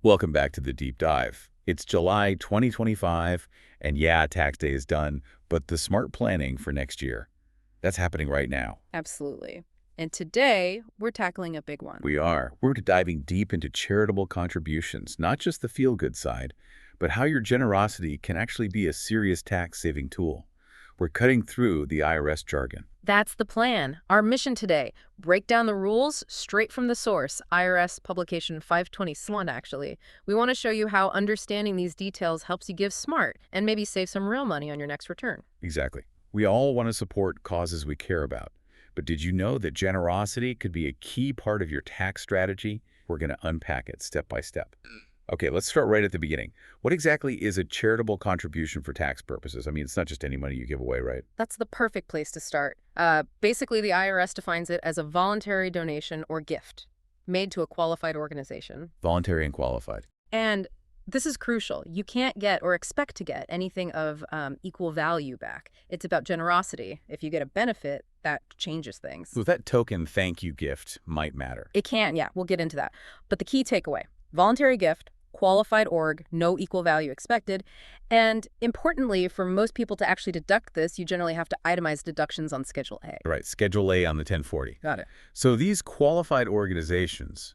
Welcome back to the Deep Dive. It's July 2025, and yeah, tax day is done, but the smart planning for next year, that's happening right now. Absolutely. And today, we're tackling a big one. We're diving deep into charitable contributions, not just the feel-good side, but how your generosity can actually be a serious tax-saving tool. We're cutting through the IRS jargon. That's the plan. Our mission today, break down the rules straight from the source, IRS publication 521, actually. We want to show you how understanding these details helps you give smart and maybe save some real money on your next return. Exactly. We all want to support causes we care about. But did you know that generosity could be a key part of your tax strategy? We're going to unpack it step by step. Okay, let's start right at the beginning. What exactly is a charitable contribution for tax purposes? I mean, it's not just any money you give away, right? That's the perfect place to start. Basically, the IRS defines it as a voluntary donation or gift made to a qualified organization. Voluntary and qualified. And this is crucial. You can't get or expect to get anything of equal value back. It's about generosity. If you get a benefit, that changes things. So that token thank you gift might matter. It can, yeah, we'll get into that. But the key takeaway, voluntary gift, qualified org, no equal value expected. And importantly, for most people to actually deduct this, you generally have to itemize deductions on Schedule A. Right, Schedule A on the 1040. Got it. So these qualified organizations,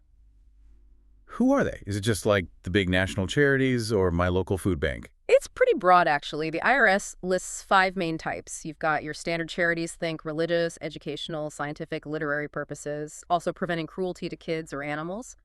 who are they? Is it just like the big national charities or my local food bank? It's pretty broad, actually. The IRS lists 5 main types. You've got your standard charities, think religious, educational, scientific, literary purposes, also preventing cruelty to kids or animals.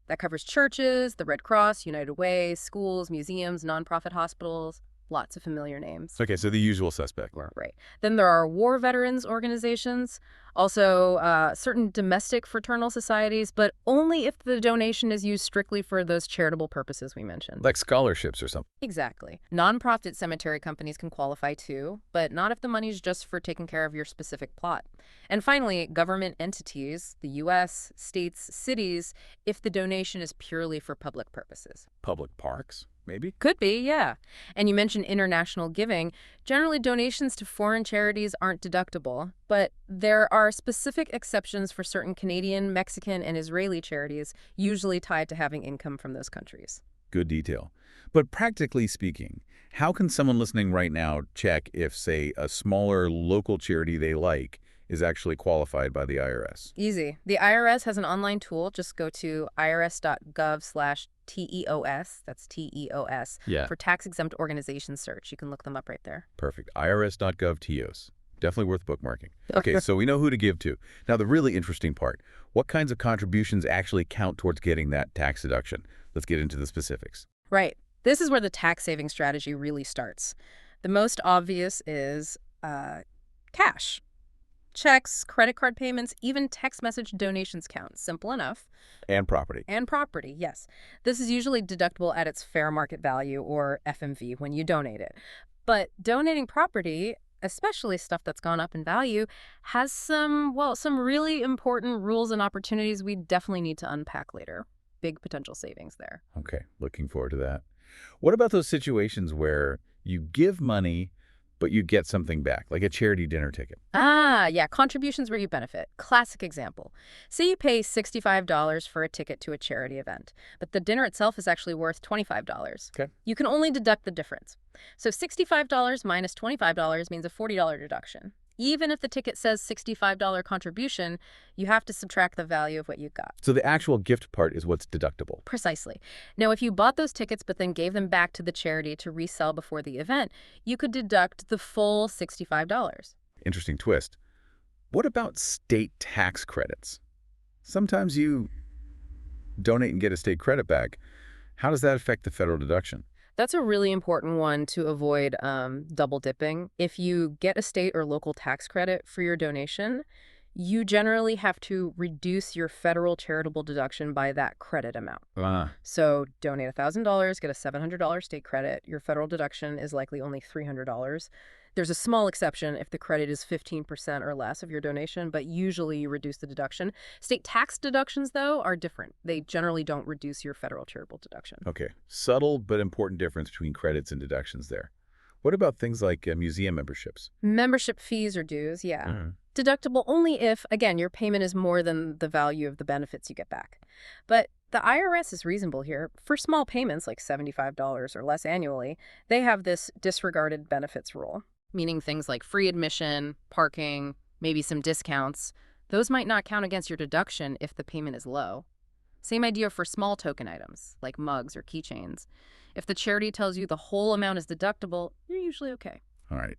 That covers churches, the Red Cross, United Way, schools, museums, nonprofit hospitals, lots of familiar names. Okay, so the usual suspect. Right. Then there are war veterans organizations, also certain domestic fraternal societies, but only if the donation is used strictly for those charitable purposes we mentioned. Like scholarships or something. Exactly. Nonprofit cemetery companies can qualify too, but not if the money's just for taking care of your specific plot. And finally, government entities, the U.S., states, cities, if the donation is purely for public purposes. Public parks, maybe? Could be, yeah. And you mentioned international giving. Generally, donations to foreign charities aren't deductible, but there are specific exceptions for certain Canadian, Mexican, and Israeli charities, usually tied to having income from those countries. Good detail. But practically speaking, how can someone listening right now check if, say, a smaller local charity they like is actually qualified by the IRS? Easy. The IRS has an online tool. Just go to irs.gov/TEOS, that's TEOS, for tax-exempt organization search. You can look them up right there. Perfect. irs.gov TEOS. Definitely worth bookmarking. Okay, so we know who to give to. Now, the really interesting part, what kinds of contributions actually count towards getting that tax deduction? Let's get into the specifics. Right. This is where the tax-saving strategy really starts. The most obvious is cash. Checks, credit card payments, even text message donations count. Simple enough. And property. And property, yes. This is usually deductible at its fair market value, or FMV, when you donate it. But donating property, especially stuff that's gone up in value, has some really important rules and opportunities we definitely need to unpack later. Big potential savings there. Okay, looking forward to that. What about those situations where you give money, but you get something back, like a charity dinner ticket? Yeah, contributions where you benefit. Classic example. Say you pay $65 for a ticket to a charity event, but the dinner itself is actually worth $25. Okay. You can only deduct the difference. So $65 minus $25 means a $40 deduction. Even if the ticket says $65 contribution, you have to subtract the value of what you got. So the actual gift part is what's deductible. Precisely. Now, if you bought those tickets but then gave them back to the charity to resell before the event, you could deduct the full $65. Interesting twist. What about state tax credits? Sometimes you donate and get a state credit back. How does that affect the federal deduction? That's a really important one to avoid double dipping. If you get a state or local tax credit for your donation, you generally have to reduce your federal charitable deduction by that credit amount. So donate $1,000, get a $700 state credit. Your federal deduction is likely only $300. There's a small exception if the credit is 15% or less of your donation, but usually you reduce the deduction. State tax deductions, though, are different. They generally don't reduce your federal charitable deduction. Okay. Subtle but important difference between credits and deductions there. What about things like museum memberships? Membership fees or dues, yeah. Deductible only if, again, your payment is more than the value of the benefits you get back. But The IRS is reasonable here. For small payments like $75 or less annually, they have this disregarded benefits rule, meaning things like free admission, parking, maybe some discounts. Those might not count against your deduction if the payment is low. Same idea for small token items like mugs or keychains. If the charity tells you the whole amount is deductible, you're usually okay. All right.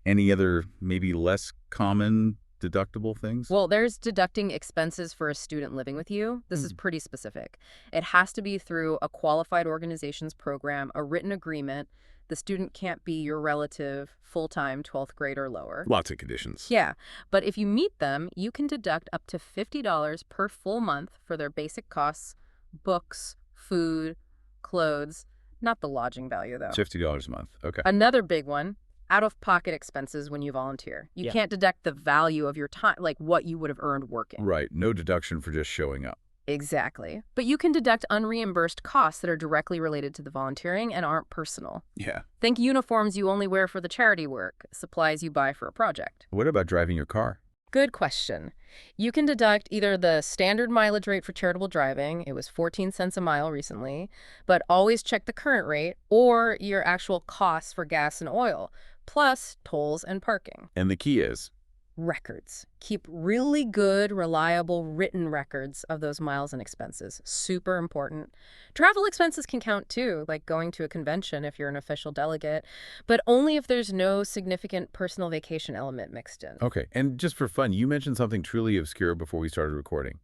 Any other maybe less common deductible things? Well, there's deducting expenses for a student living with you. This is pretty specific. It has to be through a qualified organization's program, a written agreement. The student can't be your relative, full-time, 12th grade or lower. Lots of conditions. Yeah, but if you meet them, you can deduct up to $50 per full month for their basic costs, books, food, clothes, not the lodging value, though. $50 a month. Okay. Another big one, out-of-pocket expenses when you volunteer. You can't deduct the value of your time, like what you would have earned working. Right. No deduction for just showing up. Exactly. But you can deduct unreimbursed costs that are directly related to the volunteering and aren't personal. Yeah. Think uniforms you only wear for the charity work, supplies you buy for a project. What about driving your car? Good question. You can deduct either the standard mileage rate for charitable driving, it was 14 cents a mile recently, but always check the current rate, or your actual costs for gas and oil, plus tolls and parking. And the key is? Records. Keep really good, reliable, written records of those miles and expenses. Super important. Travel expenses can count too, like going to a convention if you're an official delegate, but only if there's no significant personal vacation element mixed in. Okay. And just for fun, you mentioned something truly obscure before we started recording.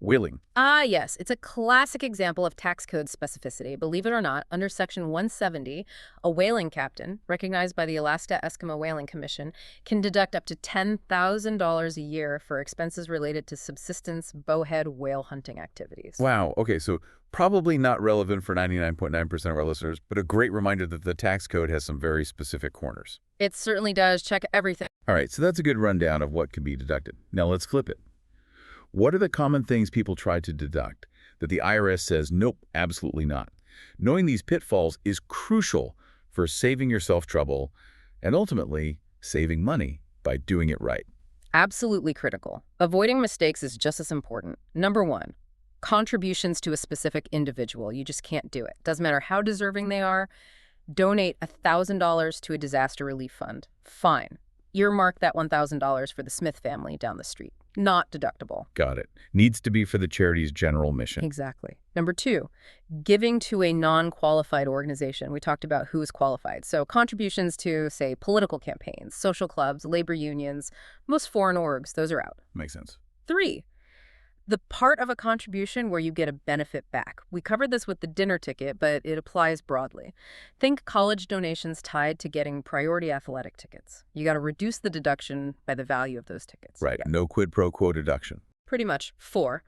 Whaling. Ah, yes. It's a classic example of tax code specificity. Believe it or not, under Section 170, a whaling captain, recognized by the Alaska Eskimo Whaling Commission, can deduct up to $10,000 a year for expenses related to subsistence bowhead whale hunting activities. Wow. Okay. So probably not relevant for 99.9% of our listeners, but a great reminder that the tax code has some very specific corners. It certainly does. Check everything. All right. So that's a good rundown of what can be deducted. Now let's flip it. What are the common things people try to deduct that the IRS says, nope, absolutely not? Knowing these pitfalls is crucial for saving yourself trouble and ultimately saving money by doing it right. Absolutely critical. Avoiding mistakes is just as important. Number one, contributions to a specific individual. You just can't do it. Doesn't matter how deserving they are. Donate $1,000 to a disaster relief fund. Fine. Earmark that $1,000 for the Smith family down the street. Not deductible. Got it. Needs to be for the charity's general mission. Exactly. Number two, giving to a non-qualified organization. We talked about who is qualified. So contributions to, say, political campaigns, social clubs, labor unions, most foreign orgs, those are out. Makes sense. Three, the part of a contribution where you get a benefit back. We covered this with the dinner ticket, but it applies broadly. Think college donations tied to getting priority athletic tickets. You got to reduce the deduction by the value of those tickets. Right. No quid pro quo deduction. Pretty much. Four,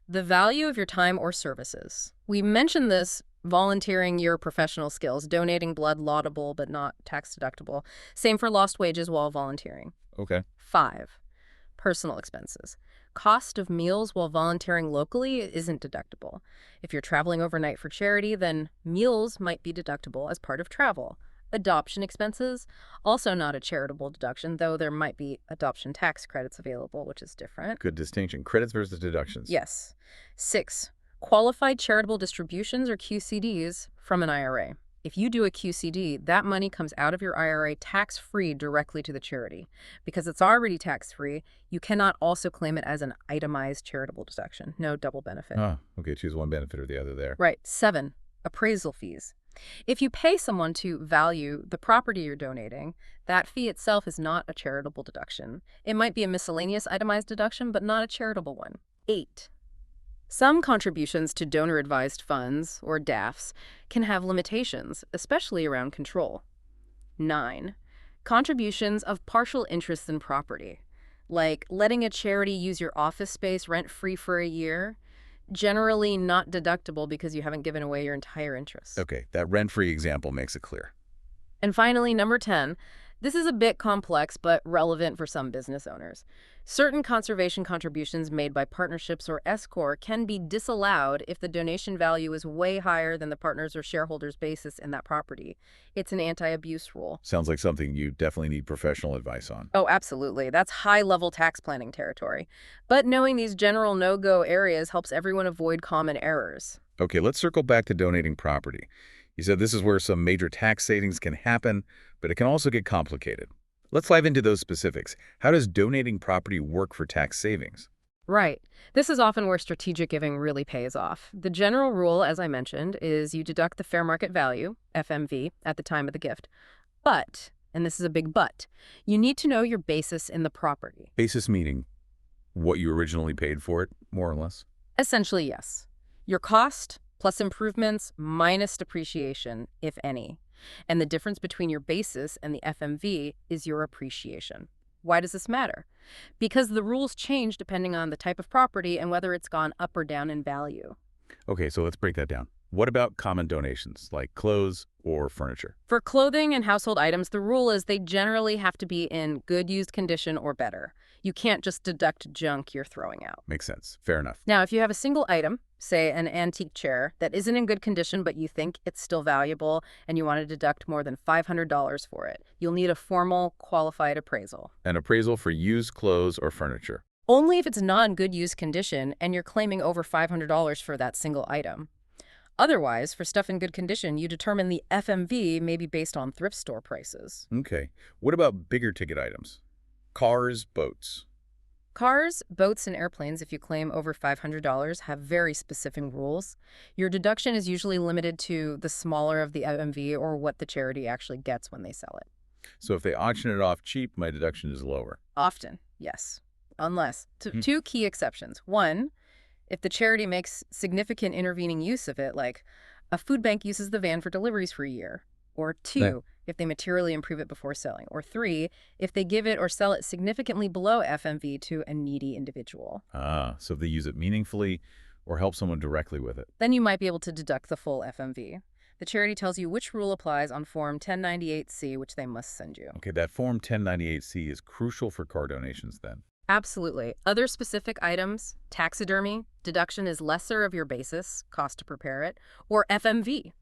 the value of your time or services. We mentioned this, volunteering your professional skills, donating blood, laudable but not tax deductible. Same for lost wages while volunteering. Okay. Five, personal expenses. Cost of meals while volunteering locally isn't deductible. If you're traveling overnight for charity, then meals might be deductible as part of travel. Adoption expenses, also not a charitable deduction, though there might be adoption tax credits available, which is different. Good distinction. Credits versus deductions. Yes. Six, qualified charitable distributions or QCDs from an IRA. If you do a QCD, that money comes out of your IRA tax-free directly to the charity. Because it's already tax-free, you cannot also claim it as an itemized charitable deduction. No double benefit. Ah, okay. Choose one benefit or the other there. Right. Seven, appraisal fees. If you pay someone to value the property you're donating, that fee itself is not a charitable deduction. It might be a miscellaneous itemized deduction, but not a charitable one. Eight, some contributions to donor-advised funds, or DAFs, can have limitations, especially around control. 9, contributions of partial interest in property, like letting a charity use your office space rent-free for a year, generally not deductible because you haven't given away your entire interest. Okay. That rent-free example makes it clear. And finally, number 10, This is a bit complex, but relevant for some business owners. Certain conservation contributions made by partnerships or S Corp can be disallowed if the donation value is way higher than the partners or shareholders' basis in that property. It's an anti-abuse rule. Sounds like something you definitely need professional advice on. Oh, absolutely. That's high-level tax planning territory. But knowing these general no-go areas helps everyone avoid common errors. Okay, let's circle back to donating property. You said this is where some major tax savings can happen, but it can also get complicated. Let's dive into those specifics. How does donating property work for tax savings? Right. This is often where strategic giving really pays off. The general rule, as I mentioned, is you deduct the fair market value, FMV, at the time of the gift. But, and this is a big but, you need to know your basis in the property. Basis meaning what you originally paid for it, more or less? Essentially, yes. Your cost plus improvements minus depreciation, if any. And the difference between your basis and the FMV is your appreciation. Why does this matter? Because the rules change depending on the type of property and whether it's gone up or down in value. Okay, so let's break that down. What about common donations, like clothes or furniture? For clothing and household items, the rule is they generally have to be in good used condition or better. You can't just deduct junk you're throwing out. Makes sense. Fair enough. Now, if you have a single item, say an antique chair, that isn't in good condition but you think it's still valuable and you want to deduct more than $500 for it, you'll need a formal, qualified appraisal. An appraisal for used clothes or furniture. Only if it's not in good used condition and you're claiming over $500 for that single item. Otherwise, for stuff in good condition, you determine the FMV may be based on thrift store prices. Okay. What about bigger ticket items? Cars, boats. Cars, boats, and airplanes, if you claim over $500, have very specific rules. Your deduction is usually limited to the smaller of the FMV or what the charity actually gets when they sell it. So if they auction it off cheap, my deduction is lower. Often, yes. Unless, Hmm. two key exceptions. One, if the charity makes significant intervening use of it, like a food bank uses the van for deliveries for a year. Or two, if they materially improve it before selling. Or three, if they give it or sell it significantly below FMV to a needy individual. So if they use it meaningfully or help someone directly with it. Then you might be able to deduct the full FMV. The charity tells you which rule applies on Form 1098-C, which they must send you. Okay, that Form 1098-C is crucial for car donations then. Absolutely. Other specific items, taxidermy, deduction is lesser of your basis, cost to prepare it, or FMV.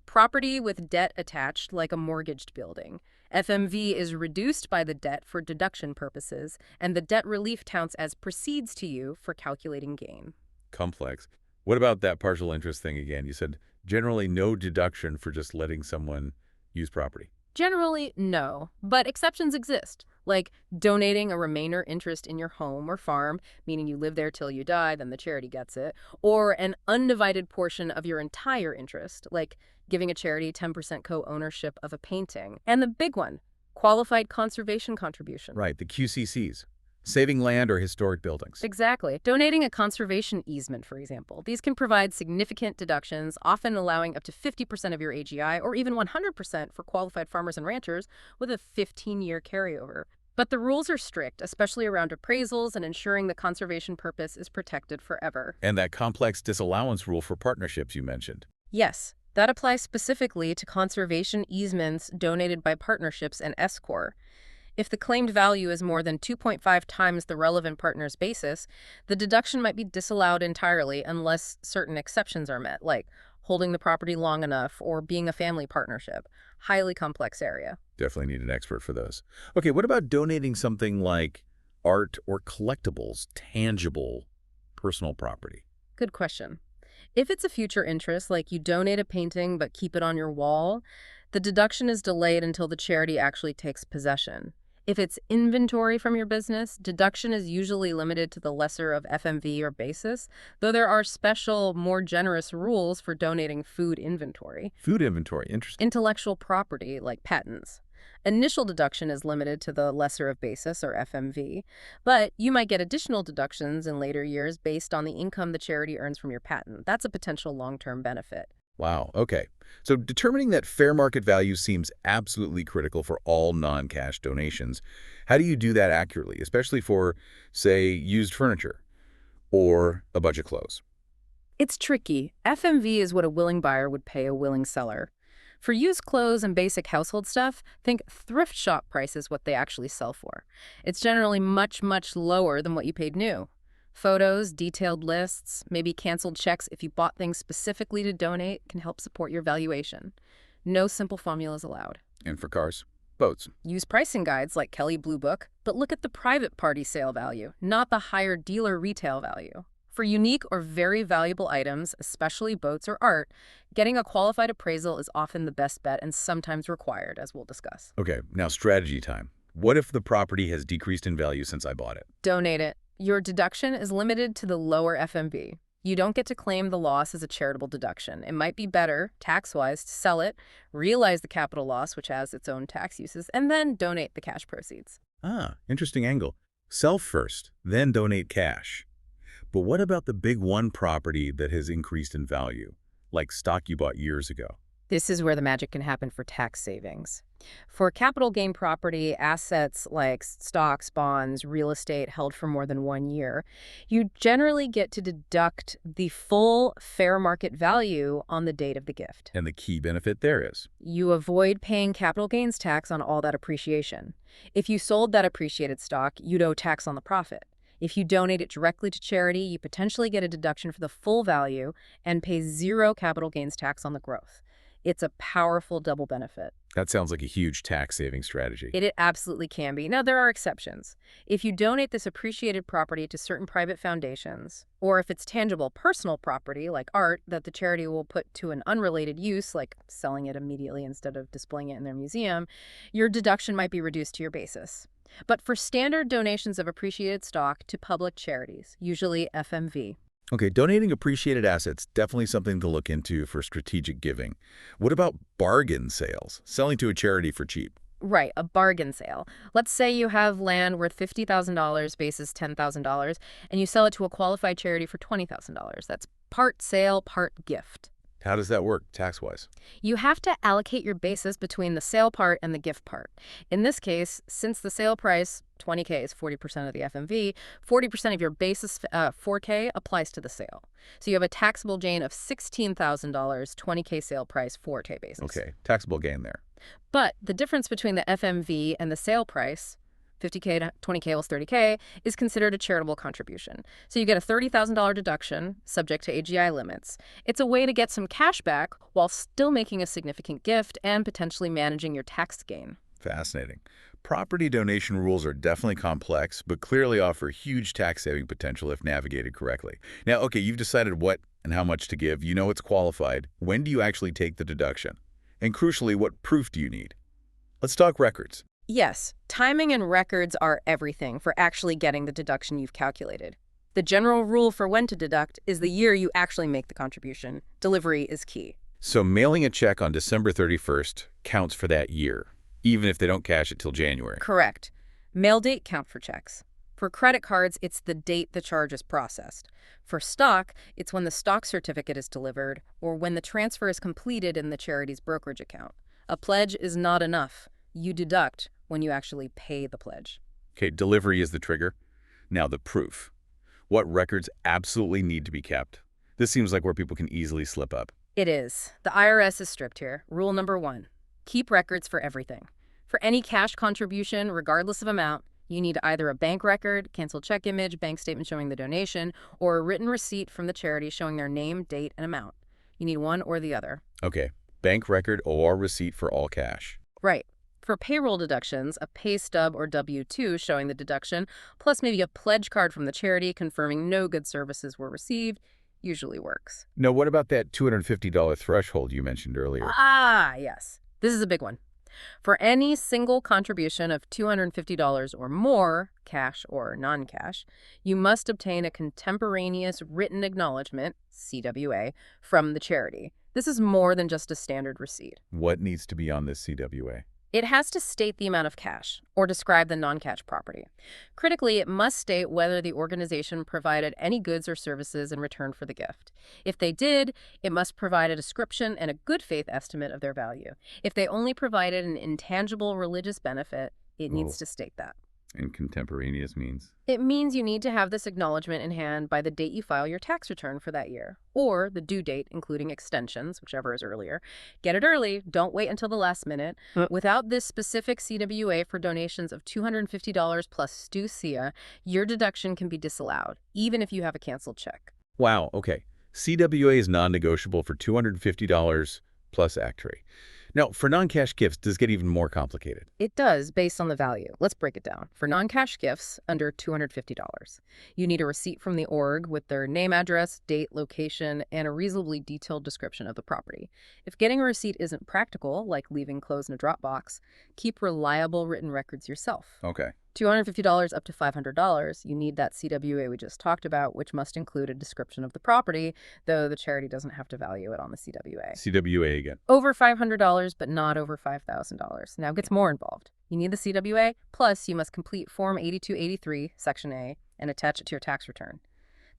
Property with debt attached, like a mortgaged building. FMV is reduced by the debt for deduction purposes, and the debt relief counts as proceeds to you for calculating gain. Complex. What about that partial interest thing again? You said generally no deduction for just letting someone use property. Generally, no, but exceptions exist, like donating a remainder interest in your home or farm, meaning you live there till you die, then the charity gets it, or an undivided portion of your entire interest, like giving a charity 10% co-ownership of a painting. And the big one, qualified conservation contribution. Right, the QCCs. Saving land or historic buildings. Exactly. Donating a conservation easement, for example. These can provide significant deductions, often allowing up to 50% of your AGI or even 100% for qualified farmers and ranchers with a 15-year carryover. But the rules are strict, especially around appraisals and ensuring the conservation purpose is protected forever. And that complex disallowance rule for partnerships you mentioned. Yes, that applies specifically to conservation easements donated by partnerships and S Corp. If the claimed value is more than 2.5 times the relevant partner's basis, the deduction might be disallowed entirely unless certain exceptions are met, like holding the property long enough or being a family partnership. Highly complex area. Definitely need an expert for those. Okay, what about donating something like art or collectibles, tangible personal property? Good question. If it's a future interest, like you donate a painting but keep it on your wall, the deduction is delayed until the charity actually takes possession. If it's inventory from your business, deduction is usually limited to the lesser of FMV or basis, though there are special, more generous rules for donating food inventory. Food inventory, interesting. Intellectual property, like patents. Initial deduction is limited to the lesser of basis, or FMV, but you might get additional deductions in later years based on the income the charity earns from your patent. That's a potential long-term benefit. Wow, okay. So determining that fair market value seems absolutely critical for all non-cash donations. How do you do that accurately, especially for, say, used furniture or a bunch of clothes? It's tricky. FMV is what a willing buyer would pay a willing seller. For used clothes and basic household stuff, think thrift shop prices what they actually sell for. It's generally much, much lower than what you paid new. Photos, detailed lists, maybe canceled checks if you bought things specifically to donate can help support your valuation. No simple formulas allowed. And for cars, boats. Use pricing guides like Kelley Blue Book, but look at the private party sale value, not the higher dealer retail value. For unique or very valuable items, especially boats or art, getting a qualified appraisal is often the best bet and sometimes required, as we'll discuss. Okay, now strategy time. What if the property has decreased in value since I bought it? Donate it. Your deduction is limited to the lower FMV. You don't get to claim the loss as a charitable deduction. It might be better, tax-wise, to sell it, realize the capital loss, which has its own tax uses, and then donate the cash proceeds. Ah, interesting angle. Sell first, then donate cash. But what about the big one property that has increased in value, like stock you bought years ago? This is where the magic can happen for tax savings. For capital gain property, assets like stocks, bonds, real estate held for more than 1 year, you generally get to deduct the full fair market value on the date of the gift. And the key benefit there is. You avoid paying capital gains tax on all that appreciation. If you sold that appreciated stock, you'd owe tax on the profit. If you donate it directly to charity, you potentially get a deduction for the full value and pay zero capital gains tax on the growth. It's a powerful double benefit. That sounds like a huge tax-saving strategy. It absolutely can be. Now, there are exceptions. If you donate this appreciated property to certain private foundations, or if it's tangible personal property like art that the charity will put to an unrelated use, like selling it immediately instead of displaying it in their museum, your deduction might be reduced to your basis. But for standard donations of appreciated stock to public charities, usually FMV. Okay, donating appreciated assets, definitely something to look into for strategic giving. What about bargain sales, selling to a charity for cheap? Right, a bargain sale. Let's say you have land worth $50,000 basis $10,000, and you sell it to a qualified charity for $20,000. That's part sale, part gift. How does that work tax-wise? You have to allocate your basis between the sale part and the gift part. In this case, since the sale price, $20K is 40% of the FMV, 40% of your basis, $4K, applies to the sale. So you have a taxable gain of $16,000, $20K sale price, $4K basis. Okay, taxable gain there. But the difference between the FMV and the sale price, $50K to $20K equals $30K, is considered a charitable contribution. So you get a $30,000 deduction, subject to AGI limits. It's a way to get some cash back while still making a significant gift and potentially managing your tax gain. Fascinating. Property donation rules are definitely complex, but clearly offer huge tax-saving potential if navigated correctly. Now, okay, you've decided what and how much to give. You know it's qualified. When do you actually take the deduction? And crucially, what proof do you need? Let's talk records. Yes, timing and records are everything for actually getting the deduction you've calculated. The general rule for when to deduct is the year you actually make the contribution. Delivery is key. So mailing a check on December 31st counts for that year, even if they don't cash it till January. Correct. Mail date count for checks. For credit cards, it's the date the charge is processed. For stock, it's when the stock certificate is delivered or when the transfer is completed in the charity's brokerage account. A pledge is not enough. You deduct when you actually pay the pledge. Okay, delivery is the trigger. Now the proof. What records absolutely need to be kept? This seems like where people can easily slip up. It is. The IRS is strict here. Rule number 1, keep records for everything. For any cash contribution, regardless of amount, you need either a bank record, canceled check image, bank statement showing the donation, or a written receipt from the charity showing their name, date, and amount. You need one or the other. Okay, bank record or receipt for all cash. Right. For payroll deductions, a pay stub or W-2 showing the deduction, plus maybe a pledge card from the charity confirming no good services were received, usually works. Now, what about that $250 threshold you mentioned earlier? Ah, yes. This is a big one. For any single contribution of $250 or more, cash or non-cash, you must obtain a contemporaneous written acknowledgement, CWA, from the charity. This is more than just a standard receipt. What needs to be on this CWA? It has to state the amount of cash or describe the non-cash property. Critically, it must state whether the organization provided any goods or services in return for the gift. If they did, it must provide a description and a good faith estimate of their value. If they only provided an intangible religious benefit, it needs to state that. And contemporaneous means? It means you need to have this acknowledgement in hand by the date you file your tax return for that year, or the due date, including extensions, whichever is earlier. Get it early. Don't wait until the last minute. Without this specific CWA for donations of $250 plus STU-SIA, your deduction can be disallowed, even if you have a canceled check. Wow, okay. CWA is non-negotiable for $250 plus ACTRI. Now, for non-cash gifts, does it get even more complicated? It does, based on the value. Let's break it down. For non-cash gifts, under $250, you need a receipt from the org with their name, address, date, location, and a reasonably detailed description of the property. If getting a receipt isn't practical, like leaving clothes in a Dropbox, keep reliable written records yourself. Okay. $250 up to $500, you need that CWA we just talked about, which must include a description of the property, though the charity doesn't have to value it on the CWA. CWA again. Over $500, but not over $5,000. Now it gets more involved. You need the CWA, plus you must complete Form 8283, Section A, and attach it to your tax return.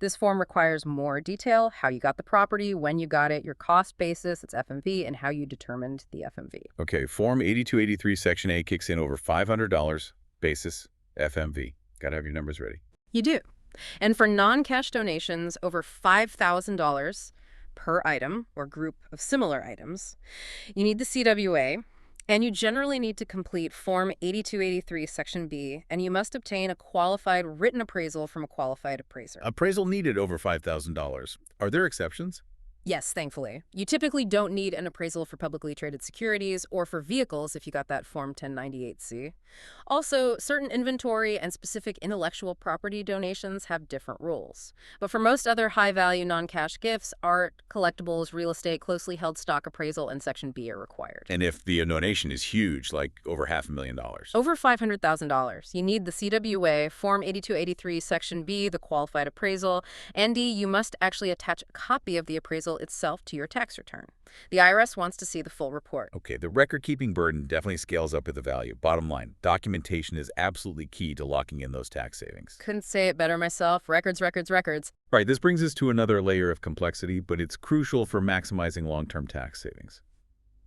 This form requires more detail: how you got the property, when you got it, your cost basis, its FMV, and how you determined the FMV. Okay, Form 8283, Section A kicks in over $500, basis, FMV. Gotta have your numbers ready. You do. And for non-cash donations over $5,000 per item or group of similar items, you need the CWA, and you generally need to complete Form 8283, Section B, and you must obtain a qualified written appraisal from a qualified appraiser. Appraisal needed over $5,000. Are there exceptions? Yes, thankfully. You typically don't need an appraisal for publicly traded securities or for vehicles if you got that Form 1098-C. Also, certain inventory and specific intellectual property donations have different rules. But for most other high-value non-cash gifts, art, collectibles, real estate, closely held stock appraisal, and Section B are required. And if the donation is huge, like over $500,000? Over $500,000, you need the CWA, Form 8283, Section B, the qualified appraisal, and D, you must actually attach a copy of the appraisal itself to your tax return. The IRS wants to see the full report. Okay, the record-keeping burden definitely scales up with the value. Bottom line, documentation is absolutely key to locking in those tax savings. Couldn't say it better myself. Records, records, records. All right, this brings us to another layer of complexity, but it's crucial for maximizing long-term tax savings.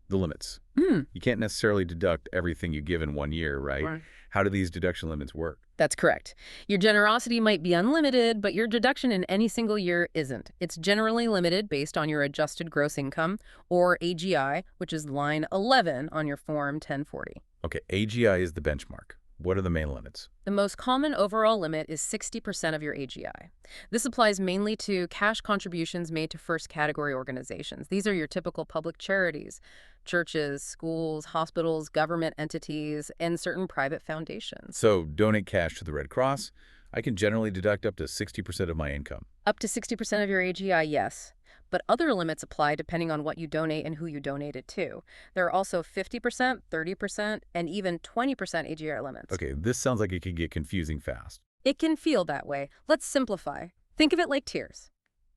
The limits. You can't necessarily deduct everything you give in 1 year, right? How do these deduction limits work? That's correct. Your generosity might be unlimited, but your deduction in any single year isn't. It's generally limited based on your adjusted gross income, or AGI, which is line 11 on your Form 1040. Okay, AGI is the benchmark. What are the main limits? The most common overall limit is 60% of your AGI. This applies mainly to cash contributions made to first category organizations. These are your typical public charities, churches, schools, hospitals, government entities, and certain private foundations. So, donate cash to the Red Cross. I can generally deduct up to 60% of my income. Up to 60% of your AGI, yes. But other limits apply depending on what you donate and who you donate it to. There are also 50%, 30%, and even 20% AGR limits. Okay, this sounds like it could get confusing fast. It can feel that way. Let's simplify. Think of it like tiers.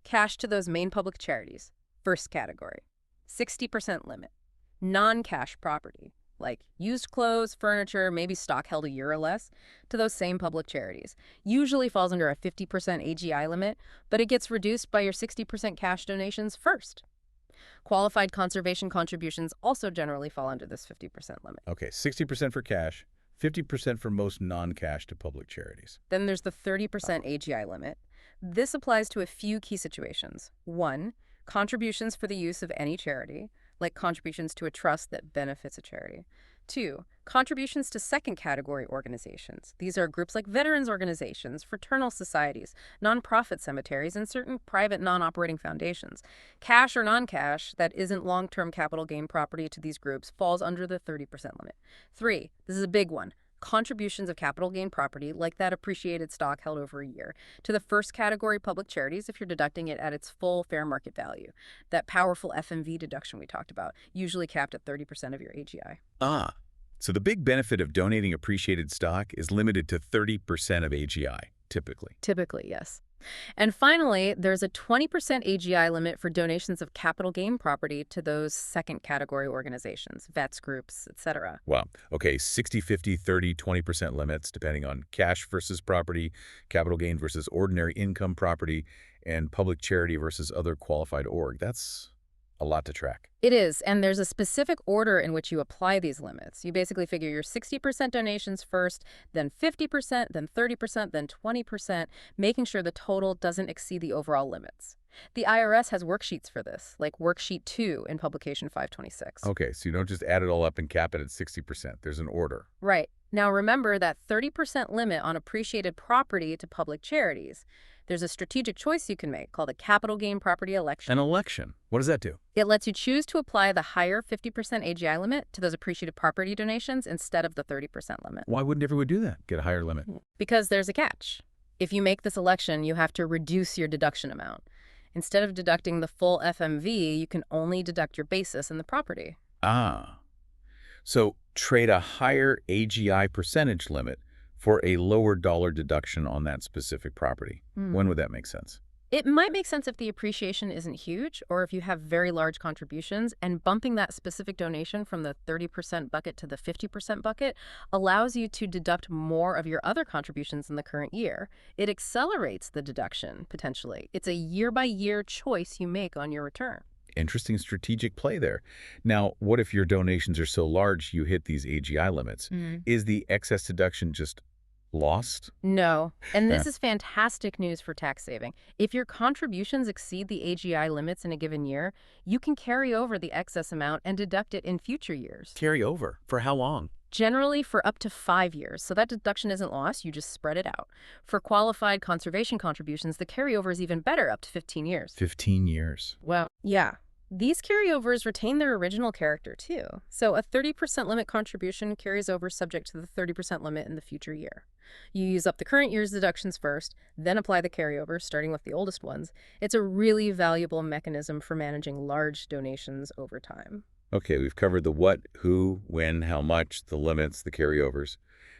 Cash to those main public charities, first category, 60% limit. Non-cash property, like used clothes, furniture, maybe stock held a year or less, to those same public charities, usually falls under a 50% AGI limit, but it gets reduced by your 60% cash donations first. Qualified conservation contributions also generally fall under this 50% limit. Okay, 60% for cash, 50% for most non-cash to public charities. Then there's the 30% AGI limit. This applies to a few key situations. 1, contributions for the use of any charity, like contributions to a trust that benefits a charity. 2, contributions to second category organizations. These are groups like veterans organizations, fraternal societies, nonprofit cemeteries, and certain private non-operating foundations. Cash or non-cash that isn't long-term capital gain property to these groups falls under the 30% limit. 3, this is a big one. Contributions of capital gain property, like that appreciated stock held over a year, to the first category public charities if you're deducting it at its full fair market value. That powerful FMV deduction we talked about, usually capped at 30% of your AGI. So the big benefit of donating appreciated stock is limited to 30% of AGI, typically. Typically, yes. And finally, there's a 20% AGI limit for donations of capital gain property to those second category organizations, vets groups, etc. Wow. Okay, 60, 50, 30, 20% limits depending on cash versus property, capital gain versus ordinary income property, and public charity versus other qualified org. That's A lot to track. It is, and there's a specific order in which you apply these limits. You basically figure your 60% donations first, then 50%, then 30%, then 20%, making sure the total doesn't exceed the overall limits. The IRS has worksheets for this, like Worksheet 2 in Publication 526. Okay, so you don't just add it all up and cap it at 60%. There's an order. Right. Now remember that 30% limit on appreciated property to public charities. There's a strategic choice you can make called a capital gain property election. An election. What does that do? It lets you choose to apply the higher 50% AGI limit to those appreciated property donations instead of the 30% limit. Why wouldn't everyone do that? Get a higher limit. Because there's a catch. If you make this election, you have to reduce your deduction amount. Instead of deducting the full FMV, you can only deduct your basis in the property. Ah. So trade a higher AGI percentage limit for a lower dollar deduction on that specific property. When would that make sense? It might make sense if the appreciation isn't huge or if you have very large contributions, and bumping that specific donation from the 30% bucket to the 50% bucket allows you to deduct more of your other contributions in the current year. It accelerates the deduction, potentially. It's a year-by-year choice you make on your return. Interesting strategic play there. Now, what if your donations are so large you hit these AGI limits? Is the excess deduction just lost? No, and Yeah. this is fantastic news for tax saving. If your contributions exceed the AGI limits in a given year, you can carry over the excess amount and deduct it in future years. Carry over. For how long? Generally for up to 5 years, so that deduction isn't lost, you just spread it out. For qualified conservation contributions, the carryover is even better, up to 15 years. 15 years. Well, yeah. These carryovers retain their original character, too. So a 30% limit contribution carries over subject to the 30% limit in the future year. You use up the current year's deductions first, then apply the carryovers, starting with the oldest ones. It's a really valuable mechanism for managing large donations over time. Okay, we've covered the what, who, when, how much, the limits, the carryovers.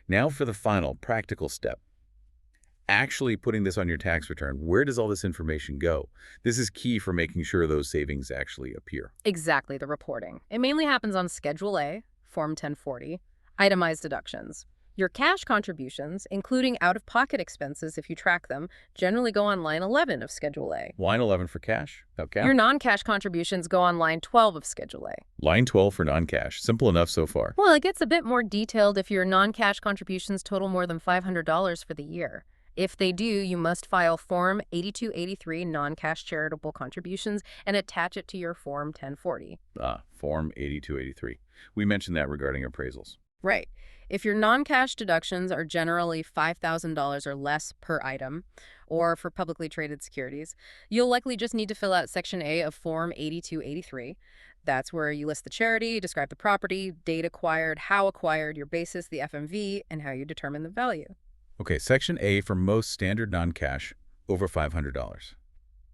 Now for the final practical step. Actually putting this on your tax return, where does all this information go? This is key for making sure those savings actually appear. Exactly, the reporting. It mainly happens on Schedule A, Form 1040, itemized deductions. Your cash contributions, including out-of-pocket expenses if you track them, generally go on line 11 of Schedule A. Line 11 for cash. Okay. Your non-cash contributions go on line 12 of Schedule A. Line 12 for non-cash. Simple enough so far. Well, it gets a bit more detailed if your non-cash contributions total more than $500 for the year. If they do, you must file Form 8283 non-cash charitable contributions and attach it to your Form 1040. Form 8283. We mentioned that regarding appraisals. Right. If your non-cash deductions are generally $5,000 or less per item, or for publicly traded securities, you'll likely just need to fill out Section A of Form 8283. That's where you list the charity, describe the property, date acquired, how acquired, your basis, the FMV, and how you determine the value. Okay, Section A for most standard non-cash, over $500.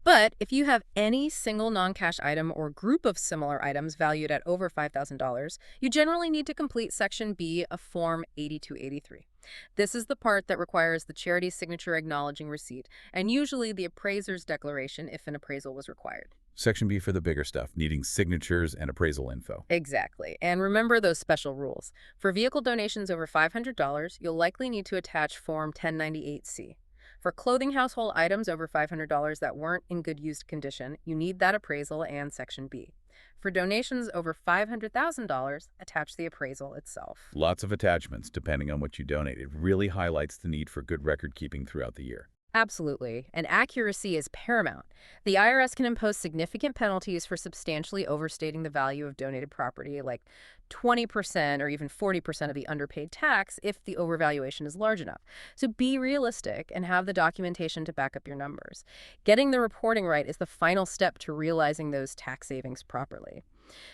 But if you have any single non-cash item or group of similar items valued at over $5,000, you generally need to complete Section B of Form 8283. This is the part that requires the charity's signature acknowledging receipt, and usually the appraiser's declaration if an appraisal was required. Section B for the bigger stuff, needing signatures and appraisal info. Exactly. And remember those special rules. For vehicle donations over $500, you'll likely need to attach Form 1098C. For clothing household items over $500 that weren't in good used condition, you need that appraisal and Section B. For donations over $500,000, attach the appraisal itself. Lots of attachments depending on what you donate. It really highlights the need for good record keeping throughout the year. Absolutely, and accuracy is paramount. The IRS can impose significant penalties for substantially overstating the value of donated property, like 20% or even 40% of the underpaid tax if the overvaluation is large enough. So be realistic and have the documentation to back up your numbers. Getting the reporting right is the final step to realizing those tax savings properly.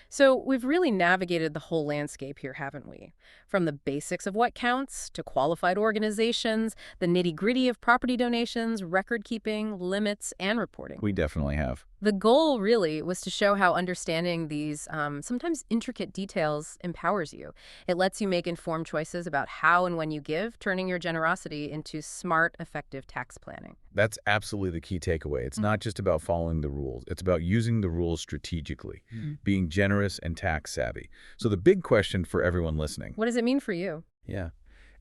So we've really navigated the whole landscape here, haven't we? From the basics of what counts to qualified organizations, the nitty-gritty of property donations, record keeping, limits, and reporting. We definitely have. The goal really was to show how understanding these sometimes intricate details empowers you. It lets you make informed choices about how and when you give, turning your generosity into smart, effective tax planning. That's absolutely the key takeaway. It's not just about following the rules. It's about using the rules strategically, being generous and tax savvy. So the big question for everyone listening. What does it mean for you? Yeah.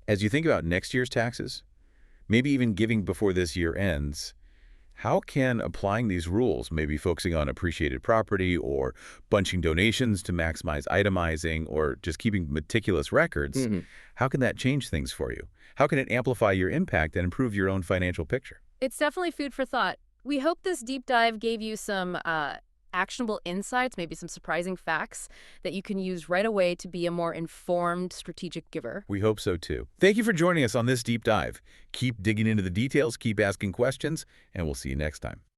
As you think about next year's taxes, maybe even giving before this year ends, How can applying these rules, maybe focusing on appreciated property or bunching donations to maximize itemizing or just keeping meticulous records, Mhm. how can that change things for you? How can it amplify your impact and improve your own financial picture? It's definitely food for thought. We hope this deep dive gave you some actionable insights, maybe some surprising facts that you can use right away to be a more informed strategic giver. We hope so too. Thank you for joining us on this deep dive. Keep digging into the details, keep asking questions, and we'll see you next time.